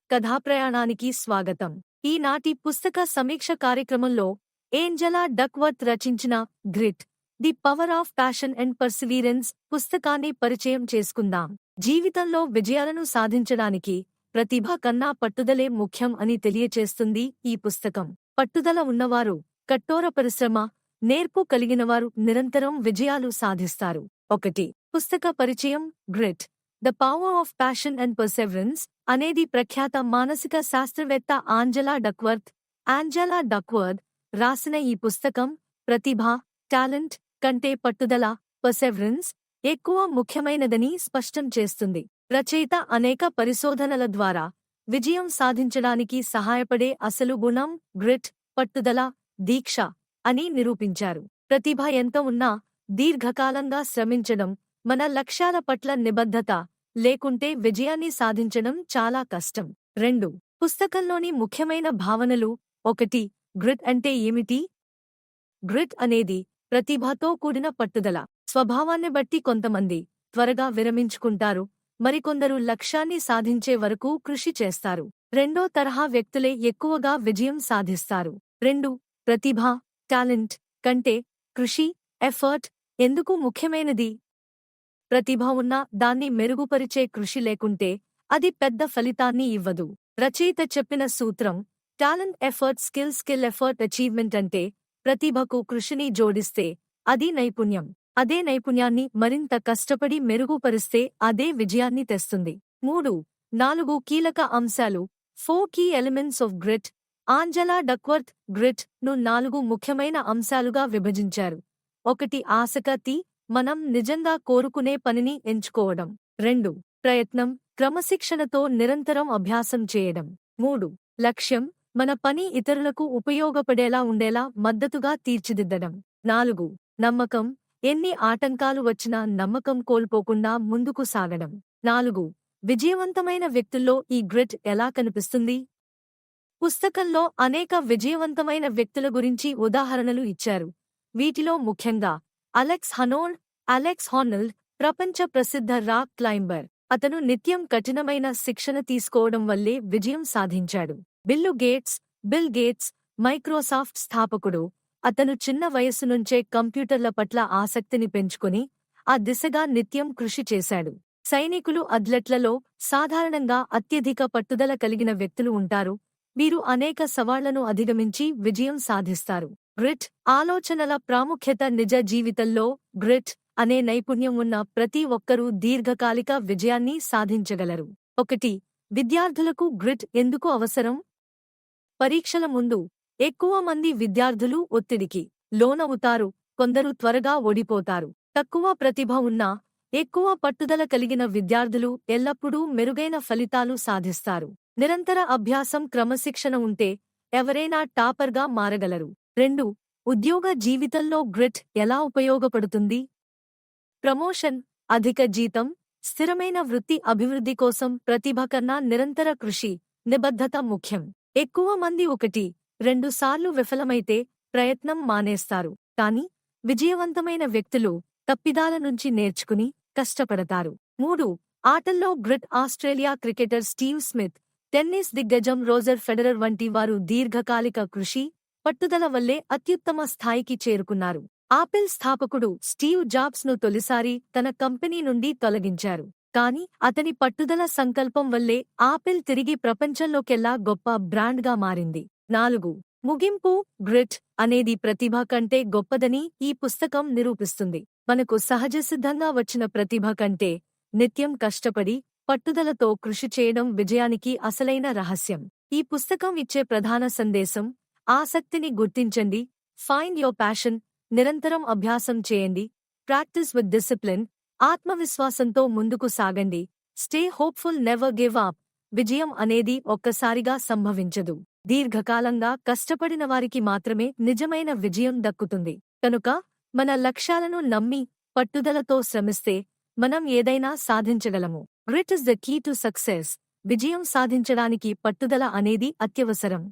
కథాప్రయాణానికి స్వాగతం. ఈనాటి పుస్తక సమీక్ష కార్యక్రమంలో ఏంజెలా డక్వర్త్ రచించిన grit the power of passion and పర్సివీరెన్స్ పుస్తకాన్ని పరిచయం చేసుకుందాం. జీవితంలో విజయాలను సాధించడానికి ప్రతిభ కన్నా పట్టుదలే ముఖ్యం అని తెలియచేస్తుంది ఈ పుస్తకం. పట్టుదల ఉన్నవారు, కఠోర పరిశ్రమ, నేర్పు కలిగినవారు నిరంతరం విజయాలు సాధిస్తారు. 1. పుస్తక పరిచయం. Grit the power of passion and perseverance అనేది ప్రఖ్యాత మానసిక శాస్త్రవేత్త ఆంజెలా డక్వర్త్ రాసిన ఈ పుస్తకం ప్రతిభ, టాలెంట్ కంటే పట్టుదల, పర్సెవరెన్స్ ఎక్కువ ముఖ్యమైనదని స్పష్టం చేస్తుంది. రచయిత అనేక పరిశోధనల ద్వారా విజయం సాధించడానికి సహాయపడే అసలు గుణం గ్రిట్, పట్టుదల, దీక్ష అని నిరూపించారు. ప్రతిభ ఎంత ఉన్నా దీర్ఘకాలంగా శ్రమించడం, మన లక్ష్యాల పట్ల నిబద్ధత లేకుంటే విజయాన్ని సాధించడం చాలా కష్టం. 2. పుస్తకంలోని ముఖ్యమైన భావనలు. 1. గ్రిట్ అంటే ఏమిటి? గ్రిట్ అనేది ప్రతిభతో కూడిన పట్టుదల. స్వభావాన్ని బట్టి కొంతమంది త్వరగా విరమించుకుంటారు, మరికొందరు లక్ష్యాన్ని సాధించే వరకు కృషి చేస్తారు. రెండో తరహా వ్యక్తులే ఎక్కువగా విజయం సాధిస్తారు. 2. ప్రతిభ, టాలెంట్ కంటే కృషి, ఎఫర్ట్ ఎందుకు ముఖ్యమైనది? ప్రతిభ ఉన్నా దాన్ని మెరుగుపరిచే కృషి లేకుంటే అది పెద్ద ఫలితాన్ని ఇవ్వదు. రచయిత చెప్పిన సూత్రం talent effort skill effort achievement అంటే ప్రతిభకు కృషిని జోడిస్తే అది నైపుణ్యం. అదే నైపుణ్యాన్ని మరింత కష్టపడి మెరుగుపరిస్తే అదే విజయాన్ని తెస్తుంది. 3-4 కీలక అంశాలు. 4 key elements of grit. Angela Duckworth grit ను 4 ముఖ్యమైన అంశాలుగా విభజించారు. 1. ఆసక్తి, మనం నిజంగా కోరుకునే పనిని ఎంచుకోవడం. 2. ప్రయత్నం, క్రమశిక్షణతో నిరంతరం అభ్యాసం చేయడం. 3. లక్ష్యం, మన పని ఇతరులకు ఉపయోగపడేలా ఉండేలా మద్దతుగా తీర్చిదిద్దడం. 4. నమ్మకం, ఎన్ని ఆటంకాలు వచ్చినా నమ్మకం కోల్పోకుండా ముందుకు సాగడం. 4. విజయవంతమైన వ్యక్తుల్లో ఈ గ్రిట్ ఎలా కనిపిస్తుంది? పుస్తకంలో అనేక విజయవంతమైన వ్యక్తుల గురించి ఉదాహరణలు ఇచ్చారు. వీటిలో ముఖ్యంగా అలెక్స్ హానోల్డ్ ప్రపంచ ప్రసిద్ధ రాక్ క్లైంబర్. అతను నిత్యం కఠినమైన శిక్షణ తీసుకోవడం వల్లే విజయం సాధించాడు. బిల్ గేట్స్ మైక్రోసాఫ్ట్ స్థాపకుడు. అతను చిన్న వయస్సు నుంచే కంప్యూటర్ల పట్ల ఆసక్తిని పెంచుకుని ఆ దిశగా నిత్యం కృషి చేశాడు. సైనికులు, అథ్లెట్లలో సాధారణంగా అత్యధిక పట్టుదల కలిగిన వ్యక్తులు ఉంటారు. వీరు అనేక సవాళ్లను అధిగమించి విజయం సాధిస్తారు. గ్రిట్ ఆలోచనల ప్రాముఖ్యత. నిజ జీవితంలో గ్రిట్ అనే నైపుణ్యం ఉన్న ప్రతి ఒక్కరూ దీర్ఘకాలిక విజయాన్ని సాధించగలరు. 1. విద్యార్థులకు గ్రిట్ ఎందుకు అవసరం? పరీక్షల ముందు ఎక్కువ మంది విద్యార్థులు ఒత్తిడికి లోనవుతారు. కొందరు త్వరగా ఓడిపోతారు. తక్కువ ప్రతిభ ఉన్నా ఎక్కువ పట్టుదల కలిగిన విద్యార్థులు ఎల్లప్పుడూ మెరుగైన ఫలితాలు సాధిస్తారు. నిరంతర అభ్యాసం, క్రమశిక్షణ ఉంటే ఎవరైనా టాపర్గా మారగలరు. 2. ఉద్యోగ జీవితంలో గ్రిట్ ఎలా ఉపయోగపడుతుంది? ప్రమోషన్, అధిక జీతం, స్థిరమైన వృత్తి అభివృద్ధి కోసం ప్రతిభ కన్నా నిరంతర కృషి, నిబద్ధత ముఖ్యం. ఎక్కువ మంది 1-2 సార్లు విఫలమైతే ప్రయత్నం మానేస్తారు. కానీ విజయవంతమైన వ్యక్తులు తప్పిదాల నుంచి నేర్చుకుని కష్టపడతారు. 3. ఆటల్లో grit. Australia cricketer Steve Smith, tennis దిగ్గజం రోజర్ ఫెడరర్ వంటి వారు దీర్ఘకాలిక కృషి, పట్టుదల వల్లే అత్యుత్తమ స్థాయికి చేరుకున్నారు. ఆపిల్ స్థాపకుడు స్టీవ్ జాబ్స్ ను తొలిసారి తన కంపెనీ నుండి తొలగించారు. కాని అతని పట్టుదల, సంకల్పం వల్లే ఆపిల్ తిరిగి ప్రపంచంలోకెల్లా గొప్ప బ్రాండ్గా మారింది. 4. ముగింపు. గ్రిట్ అనేది ప్రతిభ కంటే గొప్పదని ఈ పుస్తకం నిరూపిస్తుంది. మనకు సహజసిద్ధంగా వచ్చిన ప్రతిభ కంటే నిత్యం కష్టపడి పట్టుదలతో కృషి చేయడం విజయానికి అసలైన రహస్యం. ఈ పుస్తకం ఇచ్చే ప్రధాన సందేశం ఆసక్తిని గుర్తించండి, ఫైండ్ యోర్ ప్యాషన్, నిరంతరం అభ్యాసం చేయండి, ప్రాక్టీస్ విత్ డిసిప్లిన్, ఆత్మవిశ్వాసంతో ముందుకు సాగండి, stay hopeful, never give up. విజయం అనేది ఒక్కసారిగా సంభవించదు. దీర్ఘకాలంగా కష్టపడిన వారికి మాత్రమే నిజమైన విజయం దక్కుతుంది. కనుక మన లక్ష్యాలను నమ్మి పట్టుదలతో శ్రమిస్తే మనం ఏదైనా సాధించగలము. Grit is the key to success. విజయం సాధించడానికి పట్టుదల అనేది అత్యవసరం.